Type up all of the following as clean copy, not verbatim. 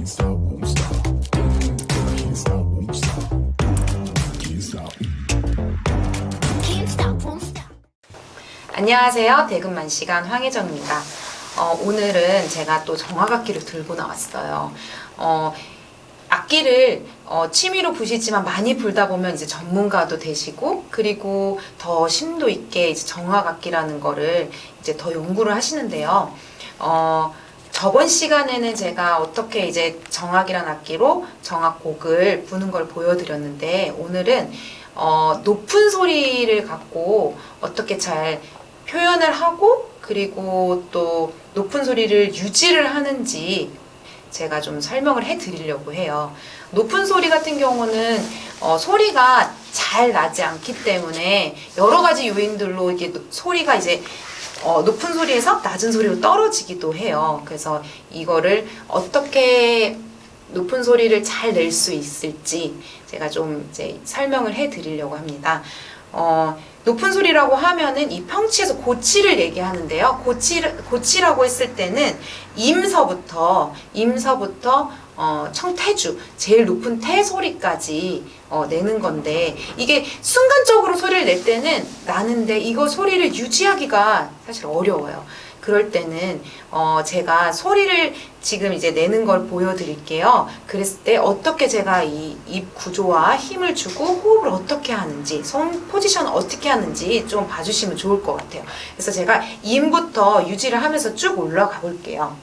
Can't stop, won't stop. Can't stop, won't stop. Can't stop. Can't stop, won't stop. 안녕하세요. 대금만 시간 황혜정입니다. 오늘은 제가 또 정화악기를 들고 나왔어요. 악기를 취미로 부시지만 많이 불다 보면 이제 전문가도 되시고, 그리고 더 심도 있게 이제 정화악기라는 거를 이제 더 연구를 하시는데요. 저번 시간에는 제가 어떻게 이제 정악이란 악기로 정악곡을 부는 걸 보여드렸는데, 오늘은 높은 소리를 갖고 어떻게 잘 표현을 하고, 그리고 또 높은 소리를 유지를 하는지 제가 좀 설명을 해 드리려고 해요. 높은 소리 같은 경우는 소리가 잘 나지 않기 때문에 여러 가지 요인들로 이게 소리가 이제 높은 소리에서 낮은 소리로 떨어지기도 해요. 그래서 이거를 어떻게 높은 소리를 잘 낼 수 있을지 제가 좀 이제 설명을 해 드리려고 합니다. 높은 소리라고 하면은 이 평치에서 고치를 얘기하는데요. 고치라고 했을 때는 임서부터 청태주, 제일 높은 태 소리까지 내는 건데, 이게 순간적으로 소리를 낼 때는 나는데 이거 소리를 유지하기가 사실 어려워요. 그럴 때는 제가 소리를 지금 이제 내는 걸 보여드릴게요. 그랬을 때 어떻게 제가 이 입 구조와 힘을 주고 호흡을 어떻게 하는지, 손 포지션을 어떻게 하는지 좀 봐주시면 좋을 것 같아요. 그래서 제가 임부터 유지를 하면서 쭉 올라가 볼게요.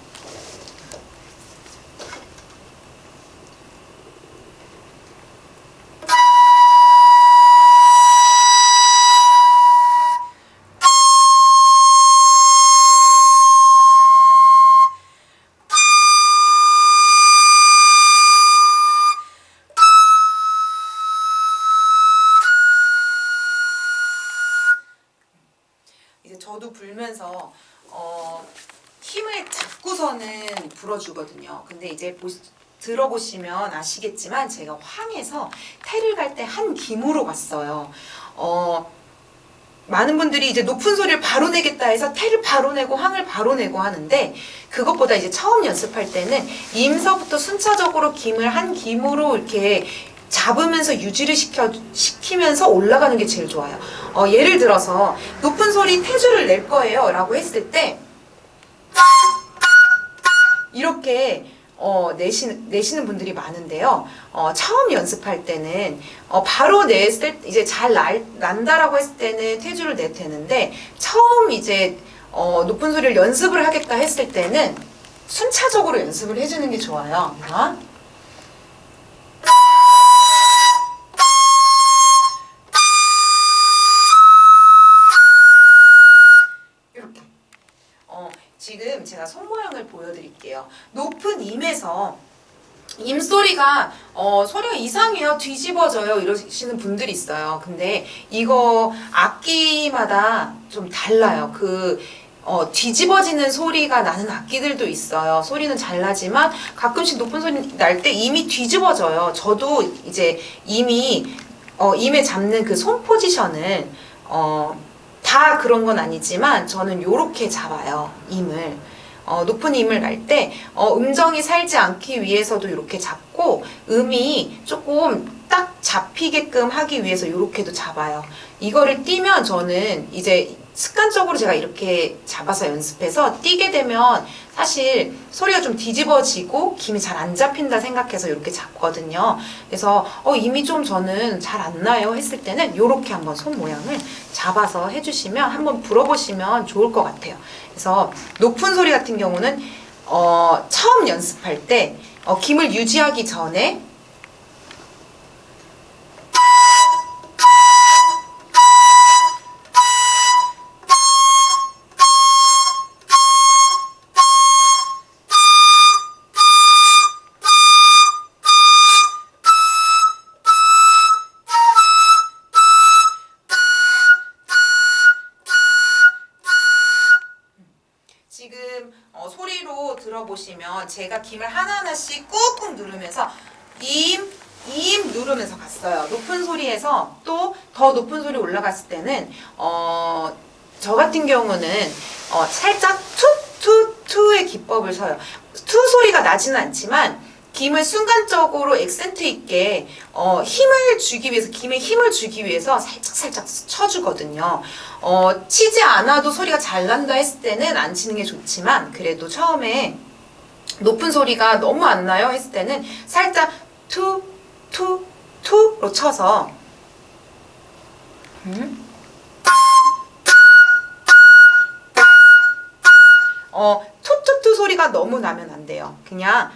이제 저도 불면서 힘을 잡고서는 불어주거든요. 근데 이제 들어보시면 아시겠지만 제가 황에서 태를 갈 때 한 김으로 갔어요. 많은 분들이 이제 높은 소리를 바로 내겠다 해서 태를 바로 내고 황을 바로 내고 하는데, 그것보다 이제 처음 연습할 때는 임서부터 순차적으로 김을 한 김으로 이렇게 잡으면서 유지를 시키면서 올라가는 게 제일 좋아요. 예를 들어서 높은 소리 태주를 낼 거예요 라고 했을 때 이렇게 내시는 분들이 많은데요. 처음 연습할 때는 바로 냈을 때 이제 잘 난다라고 했을 때는 태주를 내도 되는데, 처음 이제 높은 소리를 연습을 하겠다 했을 때는 순차적으로 연습을 해주는 게 좋아요. 이렇게. 지금 제가 손 모양을 보여드릴게요. 높은 임에서 임소리가 소리가 이상해요, 뒤집어져요 이러시는 분들이 있어요. 근데 이거 악기마다 좀 달라요. 뒤집어지는 소리가 나는 악기들도 있어요. 소리는 잘 나지만 가끔씩 높은 소리 날 때 임이 뒤집어져요. 저도 이제 임에 잡는 그 손 포지션을 다 그런 건 아니지만 저는 요렇게 잡아요, 임을. 높은 임을 날 때 음정이 살지 않기 위해서도 이렇게 잡고, 음이 조금 딱 잡히게끔 하기 위해서 이렇게도 잡아요. 이거를 띄면 저는 이제 습관적으로 제가 이렇게 잡아서 연습해서 띄게 되면 사실 소리가 좀 뒤집어지고 김이 잘 안 잡힌다 생각해서 이렇게 잡거든요. 그래서 임이 좀 저는 잘 안 나요 했을 때는 이렇게 한번 손 모양을 잡아서 해주시면 한번 불어보시면 좋을 것 같아요. 그래서 높은 소리 같은 경우는 처음 연습할 때 김을 유지하기 전에 지금 소리로 들어보시면 제가 김을 하나하나씩 꾹꾹 누르면서 임 누르면서 갔어요. 높은 소리에서 또 더 높은 소리 올라갔을 때는 저 같은 경우는 살짝 투의 기법을 써요. 투 소리가 나지는 않지만 김을 순간적으로 액센트 있게 힘을 주기 위해서 김에 힘을 주기 위해서 살짝 쳐주거든요. 치지 않아도 소리가 잘 난다 했을 때는 안 치는 게 좋지만 그래도 처음에 높은 소리가 너무 안 나요 했을 때는 살짝 투로 쳐서 투 소리가 너무 나면 안 돼요. 그냥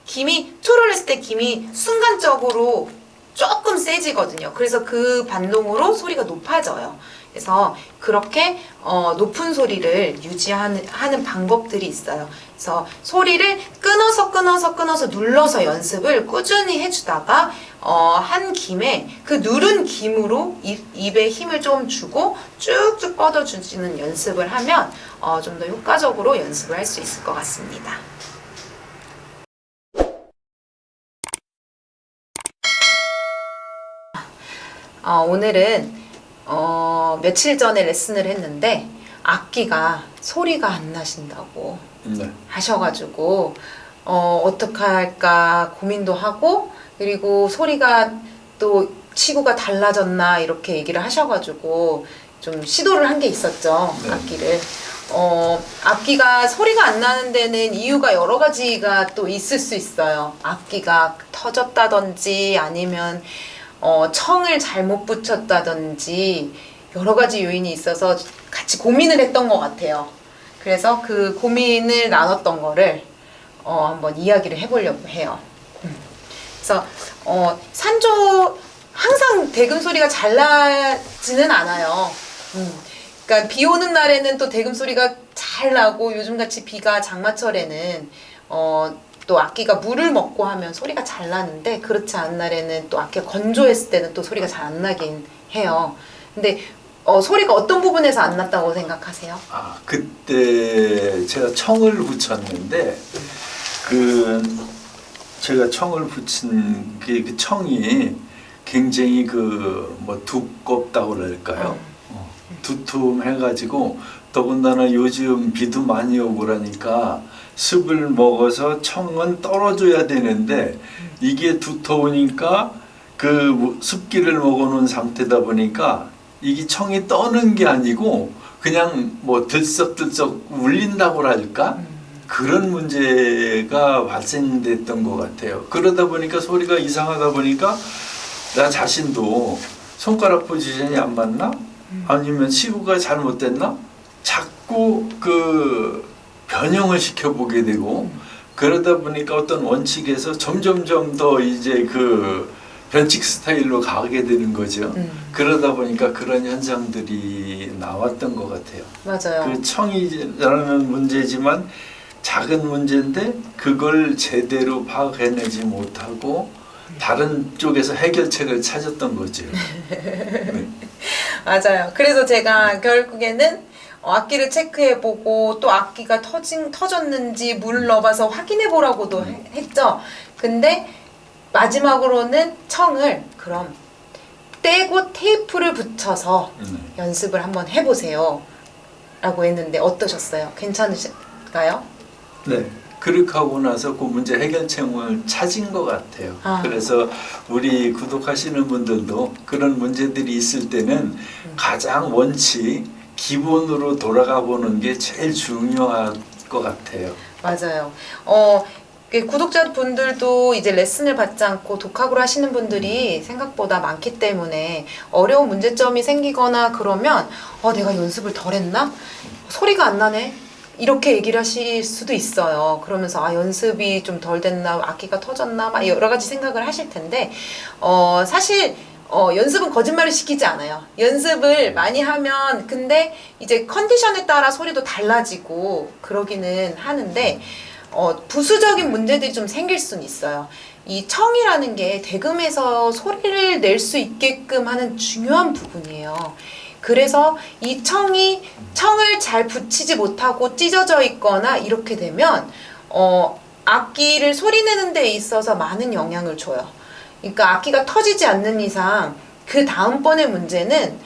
김이 투를 했을 때 김이 순간적으로 조금 세지거든요. 그래서 그 반동으로 소리가 높아져요. 그래서 그렇게 높은 소리를 유지하는 방법들이 있어요. 그래서 소리를 끊어서 눌러서 연습을 꾸준히 해주다가 한 김에 그 누른 김으로 입에 힘을 좀 주고 쭉쭉 뻗어주는 연습을 하면 좀 더 효과적으로 연습을 할 수 있을 것 같습니다. 오늘은 며칠 전에 레슨을 했는데 악기가 소리가 안 나신다고 네. 하셔가지고 어떡할까 고민도 하고 그리고 소리가 또 치구가 달라졌나 이렇게 얘기를 하셔가지고 좀 시도를 한 게 있었죠. 네. 악기를. 악기가 소리가 안 나는 데는 이유가 여러 가지가 또 있을 수 있어요. 악기가 터졌다든지 아니면 청을 잘못 붙였다든지 여러 가지 요인이 있어서 같이 고민을 했던 것 같아요. 그래서 그 고민을 나눴던 거를 한번 이야기를 해보려고 해요. 그래서 산조 항상 대금 소리가 잘 나지는 않아요. 그러니까 비 오는 날에는 또 대금 소리가 잘 나고 요즘같이 비가 장마철에는 또 악기가 물을 먹고 하면 소리가 잘 나는데 그렇지 않은 날에는 또 악기가 건조했을 때는 또 소리가 잘 안 나긴 해요. 근데 소리가 어떤 부분에서 안 났다고 생각하세요? 그때 제가 청을 붙였는데 제가 청을 붙인 그 청이 굉장히 두껍다고 그럴까요? 두툼해가지고 더군다나 요즘 비도 많이 오고 그러니까 습을 먹어서 청은 떨어져야 되는데 이게 두터우니까 그 습기를 먹어놓은 상태다 보니까 이게 청이 떠는 게 아니고 그냥 들썩들썩 울린다고 할까? 그런 문제가 발생됐던 것 같아요. 그러다 보니까 소리가 이상하다 보니까 나 자신도 손가락 포지션이 안 맞나? 아니면 시구가 잘못됐나? 자꾸 변형을 시켜보게 되고 그러다 보니까 어떤 원칙에서 점점점 더 이제 변칙 스타일로 가게 되는 거죠. 그러다 보니까 그런 현상들이 나왔던 것 같아요. 맞아요. 그 청이라는 문제지만 작은 문제인데 그걸 제대로 파악해내지 못하고 다른 쪽에서 해결책을 찾았던 거죠. 네. 맞아요. 그래서 제가 결국에는 악기를 체크해보고 또 악기가 터졌는지 물을 넣어봐서 확인해보라고도 했죠. 근데 마지막으로는 청을 그럼 떼고 테이프를 붙여서 연습을 한번 해보세요 라고 했는데 어떠셨어요? 괜찮으실까요? 네. 그렇게 하고 나서 그 문제 해결책을 찾은 것 같아요. 그래서 우리 구독하시는 분들도 그런 문제들이 있을 때는 가장 기본으로 돌아가 보는 게 제일 중요할 것 같아요. 맞아요. 구독자분들도 이제 레슨을 받지 않고 독학으로 하시는 분들이 생각보다 많기 때문에 어려운 문제점이 생기거나 그러면 내가 연습을 덜 했나? 소리가 안 나네? 이렇게 얘기를 하실 수도 있어요. 그러면서 연습이 좀 덜 됐나? 악기가 터졌나? 막 여러 가지 생각을 하실 텐데 사실 연습은 거짓말을 시키지 않아요. 연습을 많이 하면 근데 이제 컨디션에 따라 소리도 달라지고 그러기는 하는데 부수적인 문제들이 좀 생길 수는 있어요. 이 청이라는 게 대금에서 소리를 낼 수 있게끔 하는 중요한 부분이에요. 그래서 이 청을 잘 붙이지 못하고 찢어져 있거나 이렇게 되면 악기를 소리 내는 데 있어서 많은 영향을 줘요. 그러니까 악기가 터지지 않는 이상 그 다음번의 문제는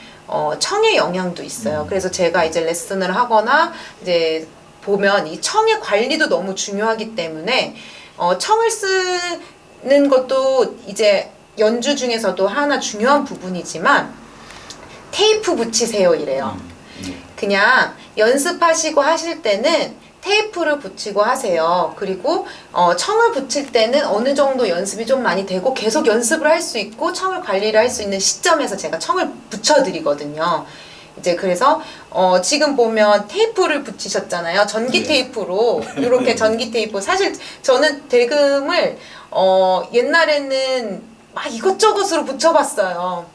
청의 영향도 있어요. 그래서 제가 이제 레슨을 하거나 이제 보면 이 청의 관리도 너무 중요하기 때문에 청을 쓰는 것도 이제 연주 중에서도 하나 중요한 부분이지만 테이프 붙이세요 이래요. 그냥 연습하시고 하실 때는 테이프를 붙이고 하세요. 그리고 청을 붙일 때는 어느 정도 연습이 좀 많이 되고 계속 연습을 할 수 있고 청을 관리를 할 수 있는 시점에서 제가 청을 붙여드리거든요. 이제 그래서 지금 보면 테이프를 붙이셨잖아요. 전기 네. 테이프로 이렇게 전기 테이프. 사실 저는 대금을 옛날에는 막 이것저것으로 붙여봤어요.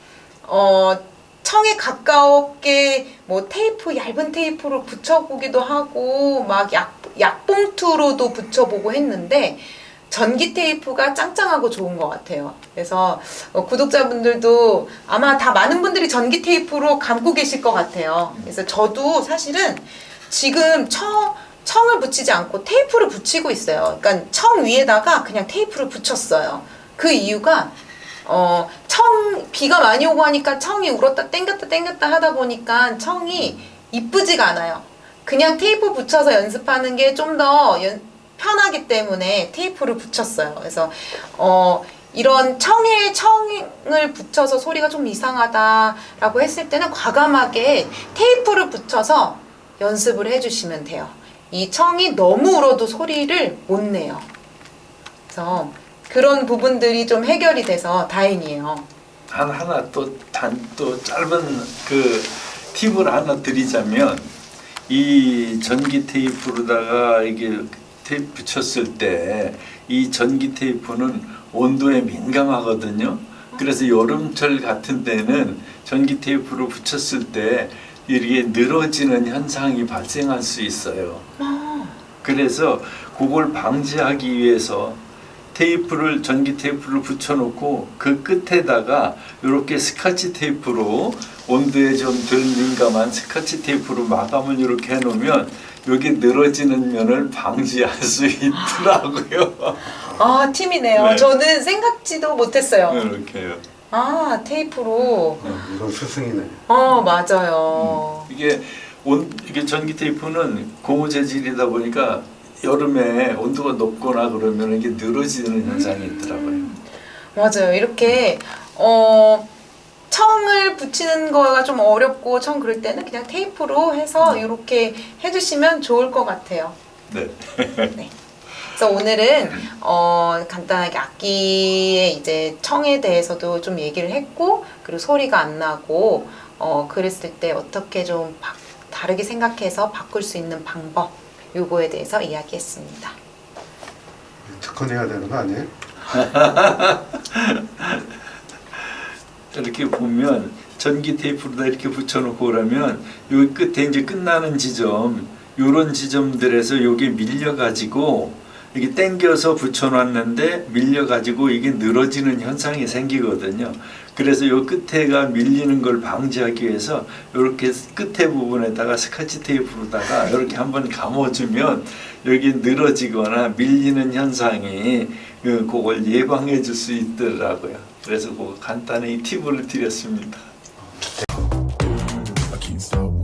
청에 가깝게 뭐 테이프 얇은 테이프로 붙여보기도 하고 막 약봉투로도 붙여보고 했는데 전기 테이프가 짱짱하고 좋은 것 같아요. 그래서 구독자분들도 아마 다 많은 분들이 전기 테이프로 감고 계실 것 같아요. 그래서 저도 사실은 지금 청을 붙이지 않고 테이프를 붙이고 있어요. 그러니까 청 위에다가 그냥 테이프를 붙였어요. 그 이유가 비가 많이 오고 하니까 청이 울었다 땡겼다 하다 보니까 청이 이쁘지가 않아요. 그냥 테이프 붙여서 연습하는 게 좀 더 편하기 때문에 테이프를 붙였어요. 그래서 이런 청을 붙여서 소리가 좀 이상하다라고 했을 때는 과감하게 테이프를 붙여서 연습을 해주시면 돼요. 이 청이 너무 울어도 소리를 못 내요. 그래서 그런 부분들이 좀 해결이 돼서 다행이에요. 하나 또 짧은 그 팁을 하나 드리자면 이 전기 테이프로다가 이게 테이프 붙였을 때 이 전기 테이프는 온도에 민감하거든요. 그래서 여름철 같은 때는 전기 테이프로 붙였을 때 이렇게 늘어지는 현상이 발생할 수 있어요. 그래서 그걸 방지하기 위해서 전기 테이프를 붙여놓고 그 끝에다가 이렇게 스카치 테이프로 온도에 좀 덜 민감한 스카치 테이프로 마감을 이렇게 해놓으면 여기 늘어지는 면을 방지할 수 있더라고요. 아, 팁이네요. 네. 저는 생각지도 못했어요. 이렇게요. 아, 테이프로. 이건 스승이네. 맞아요. 이게 전기 테이프는 고무 재질이다 보니까 여름에 온도가 높거나 그러면 이게 늘어지는 현상이 있더라고요. 맞아요. 이렇게 청을 붙이는 거가 좀 어렵고 청 그럴 때는 그냥 테이프로 해서 이렇게 해주시면 좋을 것 같아요. 네. 네. 그래서 오늘은 간단하게 악기의 이제 청에 대해서도 좀 얘기를 했고, 그리고 소리가 안 나고 그랬을 때 어떻게 좀 다르게 생각해서 바꿀 수 있는 방법, 요거에 대해서 이야기했습니다. 특허내야 되는 거 아니에요? 이렇게 보면 전기 테이프로다 이렇게 붙여놓고 그러면 여기 끝에 이제 끝나는 지점, 요런 지점들에서 요게 밀려가지고 이게 당겨서 붙여놨는데 밀려가지고 이게 늘어지는 현상이 생기거든요. 그래서 요 끝에가 밀리는 걸 방지하기 위해서 이렇게 끝에 부분에다가 스카치 테이프로다가 이렇게 한번 감아주면 여기 늘어지거나 밀리는 현상이 그걸 예방해 줄 수 있더라고요. 그래서 그 간단히 팁을 드렸습니다. I can't stop.